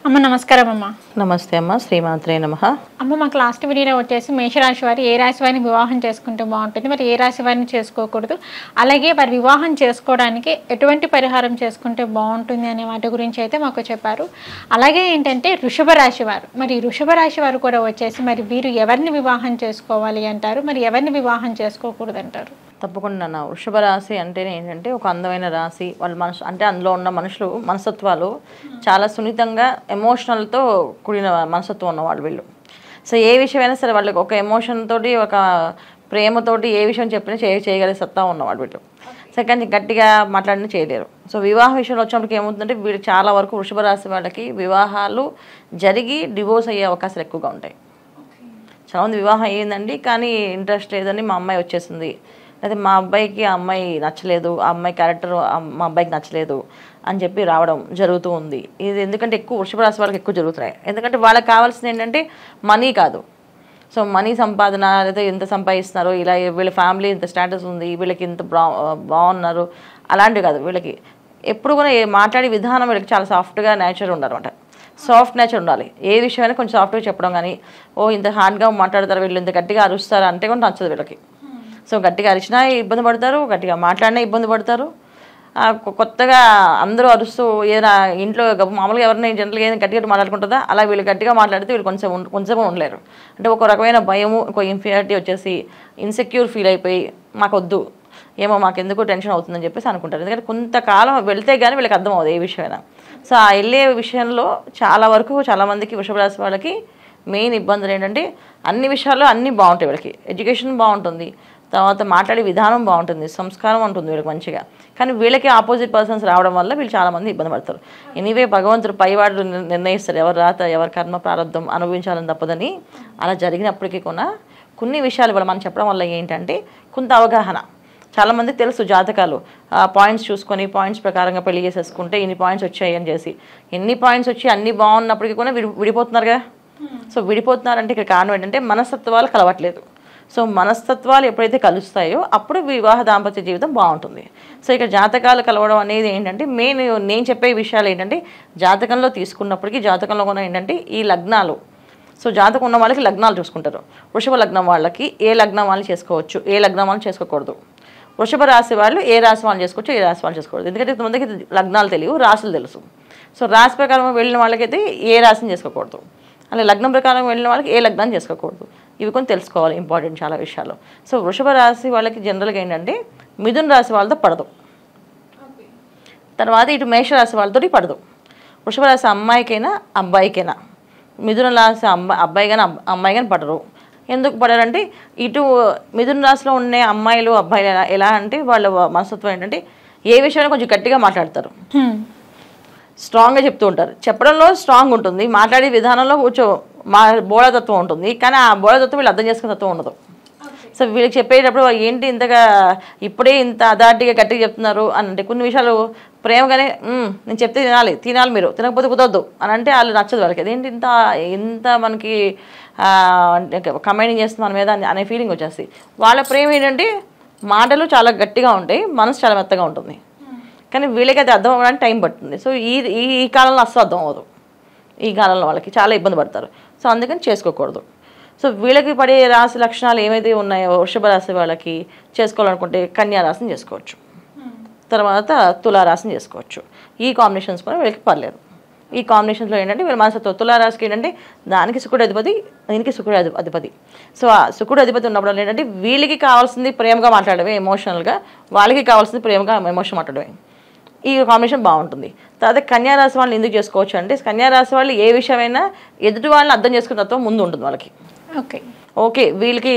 అమ్మ నమస్కారం అమ్మ. నమస్తే అమ్మ, శ్రీమాత్రే నమః. అమ్మ మాకు లాస్ట్ వీడియోలో వచ్చేసి మేషరాశి వారు ఏ రాశి వారిని వివాహం చేసుకుంటే బాగుంటుంది, మరి ఏ రాశి వారిని చేసుకోకూడదు, అలాగే వారి వివాహం చేసుకోవడానికి ఎటువంటి పరిహారం చేసుకుంటే బాగుంటుంది అనే వాటి గురించి అయితే మాకు చెప్పారు. అలాగే ఏంటంటే వృషభ రాశి వారు, మరి వృషభ రాశి వారు కూడా వచ్చేసి మరి వీరు ఎవరిని వివాహం చేసుకోవాలి అంటారు, మరి ఎవరిని వివాహం చేసుకోకూడదు అంటారు? తప్పకుండా నా వృషభ రాశి అంటేనే ఏంటంటే ఒక అందమైన రాశి. వాళ్ళ మనసు అంటే అందులో ఉన్న మనుషులు మనస్తత్వాలు చాలా సున్నితంగా ఎమోషనల్తో కూడిన మనస్తత్వం ఉన్నవాళ్ళు వీళ్ళు. సో ఏ విషయమైనా సరే వాళ్ళకి ఒక ఎమోషన్ తోటి ఒక ప్రేమతోటి ఏ విషయం చెప్పినా చేయగలిగే సత్తా ఉన్నవాళ్ళు వీళ్ళు. సెకండ్ గట్టిగా మాట్లాడినా చేయలేరు. సో వివాహ విషయంలో వచ్చినప్పటికి ఏమవుతుందంటే వీళ్ళు చాలా వరకు వృషభ రాశి వాళ్ళకి వివాహాలు జరిగి డివోర్స్ అయ్యే అవకాశాలు ఎక్కువగా ఉంటాయి. చాలామంది వివాహం అయ్యిందండి కానీ ఇంట్రెస్ట్ లేదని మా అమ్మాయి వచ్చేసింది, అయితే మా అబ్బాయికి ఆ అమ్మాయి నచ్చలేదు, ఆ అమ్మాయి క్యారెక్టర్ మా అబ్బాయికి నచ్చలేదు అని చెప్పి రావడం జరుగుతూ ఉంది. ఇది ఎందుకంటే ఎక్కువ వృషభ రాశి వాళ్ళకి ఎక్కువ జరుగుతున్నాయి. ఎందుకంటే వాళ్ళకి కావాల్సింది ఏంటంటే మనీ కాదు. సో మనీ సంపాదన, లేదా ఎంత సంపాదిస్తున్నారు, ఇలా వీళ్ళ ఫ్యామిలీ ఇంత స్టేటస్ ఉంది, వీళ్ళకి ఇంత బాగున్నారు అలాంటివి కాదు. వీళ్ళకి ఎప్పుడు కూడా మాట్లాడే విధానం వీళ్ళకి చాలా సాఫ్ట్గా నేచర్ ఉండాలన్నమాట. సాఫ్ట్ నేచర్ ఉండాలి. ఏ విషయమైనా కొంచెం సాఫ్ట్గా చెప్పడం, కానీ ఇంత హార్డ్గా మాట్లాడతారు వీళ్ళు, ఇంత గట్టిగా అరుస్తారు అంటే కూడా నచ్చదు వీళ్ళకి. సో గట్టిగా అరిచినా ఇబ్బంది పడతారు, గట్టిగా మాట్లాడినా ఇబ్బంది పడతారు. కొత్తగా అందరూ అరుస్తూ ఏదైనా ఇంట్లో మామూలుగా ఎవరైనా జనరల్గా ఏదైనా గట్టిగా మాట్లాడుకుంటుందా, అలా వీళ్ళు గట్టిగా మాట్లాడితే వీళ్ళు కొంచెం ఉండలేరు. అంటే ఒక రకమైన భయము, ఒక ఇన్ఫీరియారిటీ వచ్చేసి ఇన్సెక్యూర్ ఫీల్ అయిపోయి మాకొద్దు, ఏమో మాకెందుకు టెన్షన్ అవుతుందని చెప్పేసి అనుకుంటారు. ఎందుకంటే కొంతకాలం వెళ్తే కానీ వీళ్ళకి అర్థం అవుతుంది ఏ విషయమైనా. సో ఆ వెళ్ళే విషయంలో చాలామందికి వృషభ రాశి వాళ్ళకి మెయిన్ ఇబ్బందులు ఏంటంటే అన్ని విషయాల్లో అన్నీ బాగుంటాయి వీళ్ళకి. ఎడ్యుకేషన్ బాగుంటుంది, తర్వాత మాట్లాడే విధానం బాగుంటుంది, సంస్కారం ఉంటుంది వీళ్ళకి మంచిగా. కానీ వీళ్ళకి ఆపోజిట్ పర్సన్స్ రావడం వల్ల వీళ్ళు చాలామంది ఇబ్బంది పడతారు. ఎనీవే భగవంతుడు పైవాడు నిర్ణయిస్తారు, ఎవరు రాత ఎవరి కర్మ ప్రారంభం అనుభవించాలని తప్పదని. అలా జరిగినప్పటికీ కూడా కొన్ని విషయాలు కూడా మనం చెప్పడం వల్ల ఏంటంటే కొంత అవగాహన. చాలామందికి తెలుసు జాతకాలు, పాయింట్స్ చూసుకొని పాయింట్స్ ప్రకారంగా పెళ్లి చేసేసుకుంటే ఇన్ని పాయింట్స్ వచ్చాయి అని చేసి, ఎన్ని పాయింట్స్ వచ్చి అన్నీ బాగున్నప్పటికీ కూడా విడిపోతున్నారు కదా. సో విడిపోతున్నారంటే ఇక్కడ కారణం ఏంటంటే మనస్తత్వాలు కలవట్లేదు. సో మనస్తత్వాలు ఎప్పుడైతే కలుస్తాయో అప్పుడు వివాహ దాంపత్య జీవితం బాగుంటుంది. సో ఇక్కడ జాతకాలు కలవడం అనేది ఏంటంటే మెయిన్ నేను చెప్పే విషయాలు ఏంటంటే జాతకంలో తీసుకున్నప్పటికీ జాతకంలో కూడా ఏంటంటే ఈ లగ్నాలు. సో జాతకం ఉన్న వాళ్ళకి లగ్నాలు చూసుకుంటారు. వృషభ లగ్నం వాళ్ళకి ఏ లగ్నం వాళ్ళని చేసుకోవచ్చు, ఏ లగ్నం వాళ్ళని చేసుకోకూడదు. వృషభ రాశి వాళ్ళు ఏ రాశి వాళ్ళు చేసుకోవచ్చు, ఏ రాశి వాళ్ళు చేసుకోకూడదు. ఎందుకంటే కొంతమందికి లగ్నాలు తెలియవు, రాశులు తెలుసు. సో రాశి ప్రకారం వెళ్ళిన వాళ్ళకైతే ఏ రాశిని చేసుకోకూడదు, అలా లగ్నం ప్రకారం వెళ్ళిన వాళ్ళకి ఏ లగ్నాన్ని చేసుకోకూడదు. ఇవి కొన్ని తెలుసుకోవాలి, ఇంపార్టెంట్ చాలా విషయాలు. సో వృషభ రాశి వాళ్ళకి జనరల్గా ఏంటంటే మిథున రాశి వాళ్ళతో పడదు, తర్వాత ఇటు మేషరాశి వాళ్ళతో పడదు. వృషభ రాశి అమ్మాయికైనా అబ్బాయికైనా, మిథున రాశి అబ్బాయి కానీ అమ్మాయి కానీ పడరు. ఎందుకు పడరంటే ఇటు మిథున రాశిలో ఉండే అమ్మాయిలు అబ్బాయిలు ఎలా అంటే వాళ్ళ మనస్తత్వం ఏంటంటే ఏ విషయాన్ని కొంచెం గట్టిగా మాట్లాడతారు, స్ట్రాంగ్గా చెప్తూ ఉంటారు. చెప్పడంలో స్ట్రాంగ్ ఉంటుంది, మాట్లాడే విధానంలో కొంచెం బోళతత్వం ఉంటుంది. కానీ ఆ బోళతత్వం వీళ్ళు అర్థం చేసుకునే తత్వం ఉండదు. సో వీళ్ళకి చెప్పేటప్పుడు ఏంటి ఇంతగా ఇప్పుడే ఇంత అదాటిగా గట్టిగా చెప్తున్నారు అని అంటే కొన్ని విషయాలు ప్రేమగానే నేను చెప్తే తినాలి మీరు తినకపోతే కుదరదు అని అంటే వాళ్ళు నచ్చదు వాళ్ళకి. అదేంటి ఇంత మనకి కమాండింగ్ చేస్తుంది మన మీద అనే ఫీలింగ్ వచ్చేస్తుంది. వాళ్ళ ప్రేమ ఏంటంటే మాటలు చాలా గట్టిగా ఉంటాయి, మనసు చాలా మెత్తగా ఉంటుంది. కానీ వీళ్ళకైతే అర్థం అవ్వడానికి టైం పడుతుంది. సో ఈ కాలంలో అస్సలు అర్థం అవ్వదు. ఈ కాలంలో వాళ్ళకి చాలా ఇబ్బంది పడతారు. సో అందుకని చేసుకోకూడదు. సో వీళ్ళకి పడే రాశి లక్షణాలు ఏమైతే ఉన్నాయో వృషభ రాశి వాళ్ళకి చేసుకోవాలనుకుంటే కన్యా రాశిని చేసుకోవచ్చు, తర్వాత తులారాశిని చేసుకోవచ్చు. ఈ కాంబినేషన్స్ కూడా వీళ్ళకి పర్లేదు. ఈ కాంబినేషన్స్లో ఏంటంటే వీళ్ళ మనసుతో తులారాశికి ఏంటంటే దానికి శుక్రుడు అధిపతి, దీనికి శుక్రుడు అధిపతి. సో ఆ శుక్రుడు అధిపతి ఉన్నప్పుడు ఏంటంటే వీళ్ళకి కావాల్సింది ప్రేమగా మాట్లాడమే, ఎమోషనల్గా, వాళ్ళకి కావాల్సింది ప్రేమగా ఎమోషన్ మాట్లాడమే. ఈ కాంబినేషన్ బాగుంటుంది. తర్వాత కన్యారాశి వాళ్ళని ఎందుకు చేసుకోవచ్చు అంటే కన్యారాశి వాళ్ళు ఏ విషయమైనా ఎదుటి వాళ్ళని అర్థం చేసుకున్న తత్వం ముందు ఉంటుంది వాళ్ళకి. ఓకే వీళ్ళకి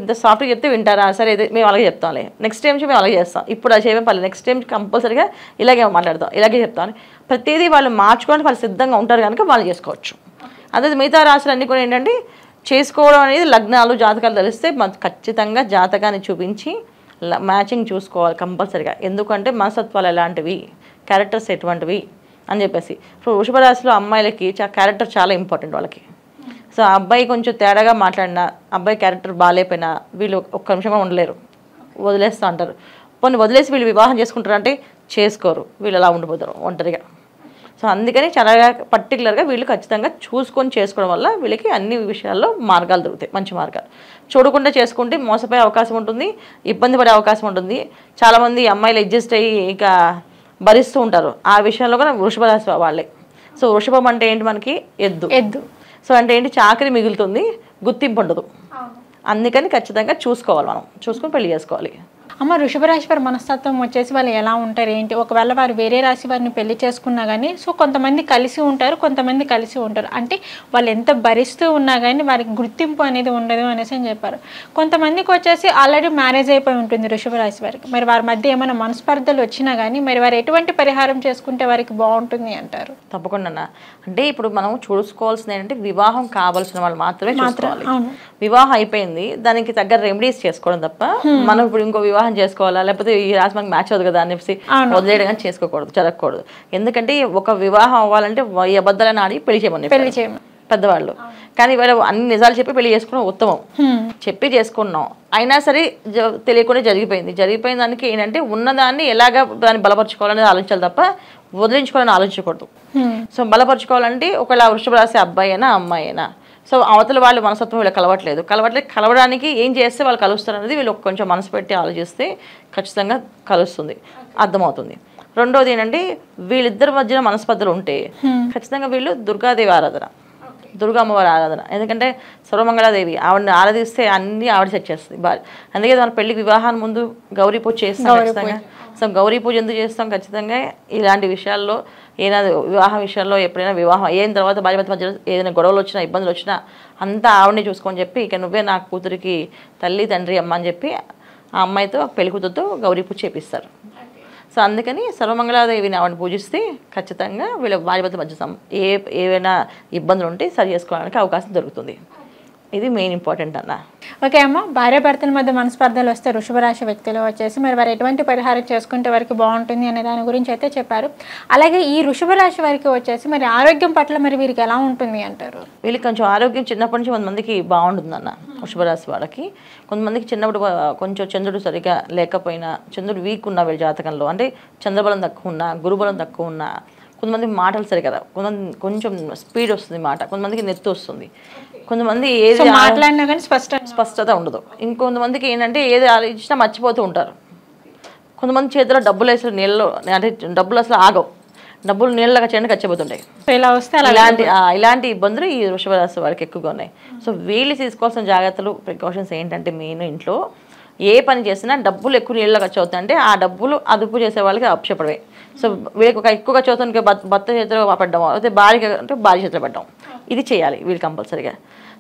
ఇంత సాఫ్ట్గా చెప్తే వింటారా, సరే మేము అలాగే చెప్తాంలే, నెక్స్ట్ టైం మేము అలాగే చేస్తాం, ఇప్పుడు అది చేయమే పర్లేదు, నెక్స్ట్ టైం కంపల్సరీగా ఇలాగే మాట్లాడతాం, ఇలాగే చెప్తాను. ప్రతిదీ వాళ్ళు మార్చుకోవడానికి వాళ్ళు సిద్ధంగా ఉంటారు కనుక వాళ్ళు చేసుకోవచ్చు. అదే మిగతా రాశులు అన్నీ కూడా ఏంటంటే చేసుకోవడం అనేది లగ్నాలు జాతకాలు తెలిస్తే ఖచ్చితంగా జాతకాన్ని చూపించి మ్యాచింగ్ చూసుకోవాలి కంపల్సరీగా. ఎందుకంటే మనస్తత్వాలు ఎలాంటివి, క్యారెక్టర్స్ ఎటువంటివి అని చెప్పేసి. ఇప్పుడు వృషభ రాశిలో అమ్మాయిలకి క్యారెక్టర్ చాలా ఇంపార్టెంట్ వాళ్ళకి. సో అబ్బాయి కొంచెం తేడాగా మాట్లాడినా, అబ్బాయి క్యారెక్టర్ బాగాలేకపోయినా వీళ్ళు ఒక్క నిమిషంగా ఉండలేరు, వదిలేస్తూ అంటారు. కొన్ని వదిలేసి వీళ్ళు వివాహం చేసుకుంటారంటే చేసుకోరు, వీళ్ళు అలా ఉండిపోతారు ఒంటరిగా. సో అందుకని చాలా పర్టికులర్గా వీళ్ళు ఖచ్చితంగా చూసుకొని చేసుకోవడం వల్ల వీళ్ళకి అన్ని విషయాల్లో మార్గాలు దొరుకుతాయి, మంచి మార్గాలు. చూడకుండా చేసుకుంటే మోసపోయే అవకాశం ఉంటుంది, ఇబ్బంది పడే అవకాశం ఉంటుంది. చాలామంది అమ్మాయిలు అడ్జస్ట్ అయ్యి ఇక భరిస్తూ ఉంటారు. ఆ విషయంలో కూడా వృషభ రాశి వాళ్ళే. సో వృషభం అంటే ఏంటి, మనకి ఎద్దు. సో అంటే ఏంటి, చాకరీ మిగులుతుంది, గుర్తింపు ఉండదు. అందుకని ఖచ్చితంగా చూసుకోవాలి, మనం చూసుకొని పెళ్లి చేసుకోవాలి. అమ్మ, వృషభ రాశి వారి మనస్తత్వం వచ్చేసి వాళ్ళు ఎలా ఉంటారు ఏంటి? ఒకవేళ వారు వేరే రాశి వారిని పెళ్లి చేసుకున్నా కానీ సో కొంతమంది కలిసి ఉంటారు, కొంతమంది కలిసి ఉంటారు. అంటే వాళ్ళు ఎంత భరిస్తూ ఉన్నా కానీ వారికి గుర్తింపు అనేది ఉండదు అనేసి అని చెప్పారు. కొంతమందికి వచ్చేసి ఆల్రెడీ మ్యారేజ్ అయిపోయి ఉంటుంది వృషభ రాశి వారికి. మరి వారి మధ్య ఏమైనా మనస్పర్ధలు వచ్చినా కానీ మరి వారు ఎటువంటి పరిహారం చేసుకుంటే వారికి బాగుంటుంది అంటారు? తప్పకుండా. అంటే ఇప్పుడు మనం చూసుకోవాల్సింది ఏంటంటే వివాహం కావాల్సిన వాళ్ళు మాత్రమే చూసుకోవాలి. వివాహం అయిపోయింది, దానికి తగ్గ రెమెడీస్ చేసుకోవడం తప్ప మనం ఇప్పుడు ఇంకో వివాహం చేసుకోవాలా, లేకపోతే ఈ రాశి మనకి మ్యాచ్ అవుతుంది కదా అనేసి వదిలేయడం కానీ చేసుకోకూడదు, జరగకూడదు. ఎందుకంటే ఒక వివాహం అవ్వాలంటే అబద్ధాలను ఆడి పెళ్లి చేయమని పెద్దవాళ్ళు. కానీ ఇవాళ అన్ని నిజాలు చెప్పి పెళ్లి చేసుకోవడం ఉత్తమం. చెప్పి చేసుకున్నాం, అయినా సరే తెలియకుండా జరిగిపోయిన దానికి ఏంటంటే ఉన్నదాన్ని ఎలాగా దాన్ని బలపరుచుకోవాలనేది ఆలోచించాలి తప్ప వదిలించుకోవాలని ఆలోచించకూడదు. సో బలపరుచుకోవాలంటే ఒకవేళ వృషభ రాశి అబ్బాయి అయినా అమ్మాయి అయినా, సో అవతల వాళ్ళు మనస్తత్వం వీళ్ళు కలవడానికి ఏం చేస్తే వాళ్ళు కలుస్తారు అనేది వీళ్ళు కొంచెం మనసు పెట్టి ఆలోచిస్తే ఖచ్చితంగా కలుస్తుంది, అర్థమవుతుంది. రెండోది ఏంటంటే వీళ్ళిద్దరి మధ్యన మనస్పర్ధలు ఉంటే ఖచ్చితంగా వీళ్ళు దుర్గాదేవి ఆరాధన, దుర్గా అమ్మవారి ఆరాధన. ఎందుకంటే సర్వమంగళాదేవి, ఆవిడని ఆరాధిస్తే అన్నీ ఆవిడ సెట్ చేస్తుంది బాగా. అందుకే మన పెళ్లికి వివాహాన్ని ముందు గౌరీ పూజ చేస్తాం ఖచ్చితంగా. సో గౌరీ పూజ ఎందుకు చేస్తాం, ఖచ్చితంగా ఇలాంటి విషయాల్లో ఏదైనా వివాహ విషయాల్లో ఎప్పుడైనా వివాహం అయిన తర్వాత భార్యాభర్త మధ్య ఏదైనా గొడవలు వచ్చినా ఇబ్బందులు వచ్చినా అంతా ఆవిడని చూసుకొని చెప్పి ఇక నువ్వే నా కూతురికి తల్లి తండ్రి అమ్మ అని చెప్పి ఆ అమ్మాయితో పెళ్లి కూతురుతో గౌరీ పూజ చేపిస్తారు. సో అందుకని సర్వమంగళాదేవిని ఆవిడని పూజిస్తే ఖచ్చితంగా వీళ్ళ భార్యాభర్త మధ్య ఏవైనా ఇబ్బందులు ఉంటే సరి చేసుకోవడానికి అవకాశం దొరుకుతుంది. ఇది మెయిన్ ఇంపార్టెంట్ అన్న. ఓకే అమ్మ, భార్యాభర్తల మధ్య మనస్పర్ధలు వస్తే వృషభ రాశి వ్యక్తులు వచ్చేసి మరి వారు ఎటువంటి పరిహారం చేసుకుంటే వారికి బాగుంటుంది అనే దాని గురించి అయితే చెప్పారు. అలాగే ఈ వృషభ రాశి వారికి వచ్చేసి మరి ఆరోగ్యం పట్ల మరి వీరికి ఎలా ఉంటుంది అంటారు? వీళ్ళకి కొంచెం ఆరోగ్యం చిన్నప్పటి నుంచి కొంతమందికి బాగుంటుంది అన్న. వృషభ రాశి వాళ్ళకి కొంతమందికి చిన్నప్పుడు కొంచెం చంద్రుడు సరిగా లేకపోయినా, చంద్రుడు వీక్ ఉన్న వీళ్ళ జాతకంలో, అంటే చంద్రబలం తక్కువ ఉన్నా, గురుబలం తక్కువ ఉన్నా, కొంతమంది మాటలు సరి కదా, కొంతమంది కొంచెం స్పీడ్ వస్తుంది మాట, కొంతమందికి నెత్తి వస్తుంది, కొంతమంది ఏది మాట్లాడినా కానీ స్పష్టత ఉండదు, ఇంకొంతమందికి ఏంటంటే ఏది ఆలోచించినా మర్చిపోతూ ఉంటారు. కొంతమంది చేతిలో డబ్బులు వేసిన నీళ్ళు, అంటే డబ్బులు అసలు ఆగవు, డబ్బులు నీళ్ళగా చేయడానికి ఖర్చిపోతుంటాయి. ఇలాంటి ఇబ్బందులు ఈ వృషభ రాశి వారికి ఎక్కువగా ఉన్నాయి. సో వీళ్ళు తీసుకోవాల్సిన జాగ్రత్తలు, ప్రికాషన్స్ ఏంటంటే మెయిన్ ఇంట్లో ఏ పని చేసినా డబ్బులు ఎక్కువ నీళ్ళలో ఖర్చు అవుతాయంటే ఆ డబ్బులు అదుపు చేసే వాళ్ళకి అప్పచెప్పడమే. సో వీళ్ళకి ఒక ఎక్కువ ఖర్చు అవుతుంది, భర్త చేతిలో పడ్డం, అయితే భార్య చేతిలో పడ్డం, ఇది చేయాలి వీళ్ళు కంపల్సరీగా.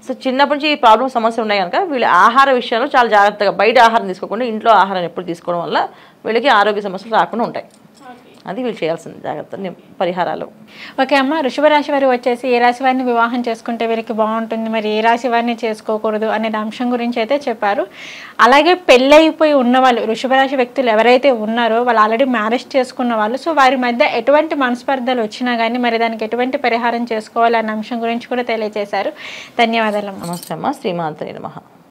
సో చిన్నప్పటి నుంచి ఈ సమస్యలు ఉన్నాయి కనుక వీళ్ళు ఆహార విషయాల్లో చాలా జాగ్రత్తగా, బయట ఆహారం తీసుకోకుండా ఇంట్లో ఆహారం ఎప్పుడు తీసుకోవడం వల్ల వీళ్ళకి ఆరోగ్య సమస్యలు రాకుండా ఉంటాయి. అది వీళ్ళు చేయాల్సిన జాగ్రత్త పరిహారాలు. ఓకే అమ్మ, వృషభ రాశి వారు వచ్చేసి ఏ రాశి వారిని వివాహం చేసుకుంటే వీరికి బాగుంటుంది, మరి ఏ రాశి వారిని చేసుకోకూడదు అనే అంశం గురించి అయితే చెప్పారు. అలాగే పెళ్ళైపోయి ఉన్నవాళ్ళు వృషభ రాశి వ్యక్తులు ఎవరైతే ఉన్నారో వాళ్ళు ఆల్రెడీ మ్యారేజ్ చేసుకున్న వాళ్ళు, సో వారి మధ్య ఎటువంటి మనస్పర్ధలు వచ్చినా కానీ మరి దానికి ఎటువంటి పరిహారం చేసుకోవాలి అనే అంశం గురించి కూడా తెలియజేశారు. ధన్యవాదాలు. నమస్తే అమ్మ. శ్రీమాత్రే నమః.